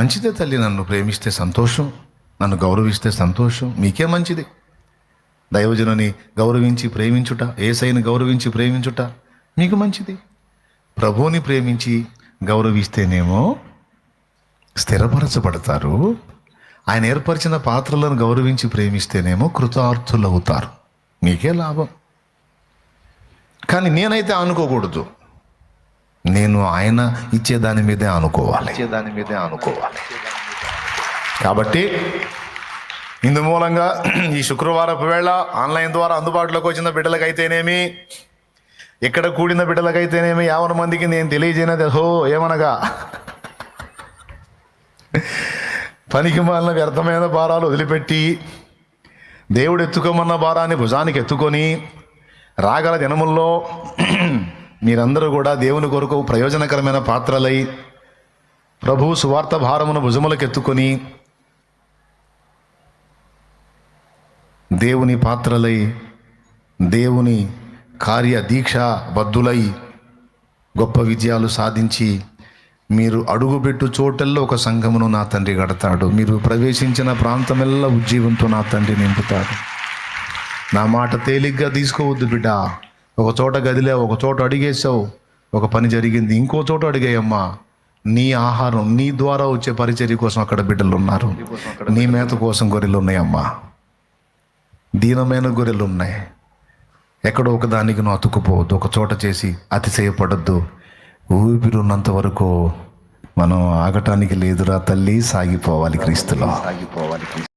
మంచిదే తల్లి, నన్ను ప్రేమిస్తే సంతోషం, నన్ను గౌరవిస్తే సంతోషం, మీకే మంచిది. దైవజనుని గౌరవించి ప్రేమించుట, యేసయ్యని గౌరవించి ప్రేమించుట మీకు మంచిది. ప్రభువుని ప్రేమించి గౌరవిస్తేనేమో స్థిరపరచబడతారు. ఆయన ఏర్పరిచిన పాత్రలను గౌరవించి ప్రేమిస్తేనేమో కృతార్థులవుతారు. మీకే లాభం. కానీ నేనైతే అనుకోకూడదు. నేను ఆయన ఇచ్చేదాని మీదే అనుకోవాలి. కాబట్టి ఇందు మూలంగా ఈ శుక్రవారపు వేళ ఆన్లైన్ ద్వారా అందుబాటులోకి వచ్చిన బిడ్డలకైతేనేమి, ఇక్కడ కూడిన బిడ్డలకైతేనేమి, 50 మందికి నేను తెలియజేయనది ఏమనగా, పనికి మాలిన వ్యర్థమైన భారాలు వదిలిపెట్టి దేవుడు ఎత్తుకోమన్న భారాన్ని భుజానికి ఎత్తుకొని రాగల దినముల్లో మీరందరూ కూడా దేవుని కొరకు ప్రయోజనకరమైన పాత్రలై ప్రభు సువార్త భారమును భుజములకు ఎత్తుకొని దేవుని పాత్రలై దేవుని కార్య దీక్ష బద్ధులై గొప్ప విజయాలు సాధించి మీరు అడుగుపెట్టు చోటల్లో ఒక సంఘమును నా తండ్రి కడతాడు. మీరు ప్రవేశించిన ప్రాంతమెల్లా ఉజ్జీవంతో నా తండ్రి నింపుతాడు. నా మాట తేలిగ్గా తీసుకోవద్దు బిడ్డ. ఒక చోట గదిలే, ఒక చోట అడిగేసావు, ఒక పని జరిగింది. ఇంకో చోట అడిగాయమ్మా, నీ ఆహారం, నీ ద్వారా వచ్చే పరిచర్య కోసం అక్కడ బిడ్డలు ఉన్నారు. నీ మేత కోసం గొర్రెలు ఉన్నాయమ్మా, దీనమైన గొర్రెలు ఉన్నాయి. ఎక్కడో ఒక దానికి నువ్వు అతుక్కుపోవద్దు. ఒక చోట చేసి అతిశయపడద్దు. ఊపిరున్నంత వరకు మనం ఆగటానికి లేదురా తల్లి, సాగిపోవాలి క్రీస్తులో.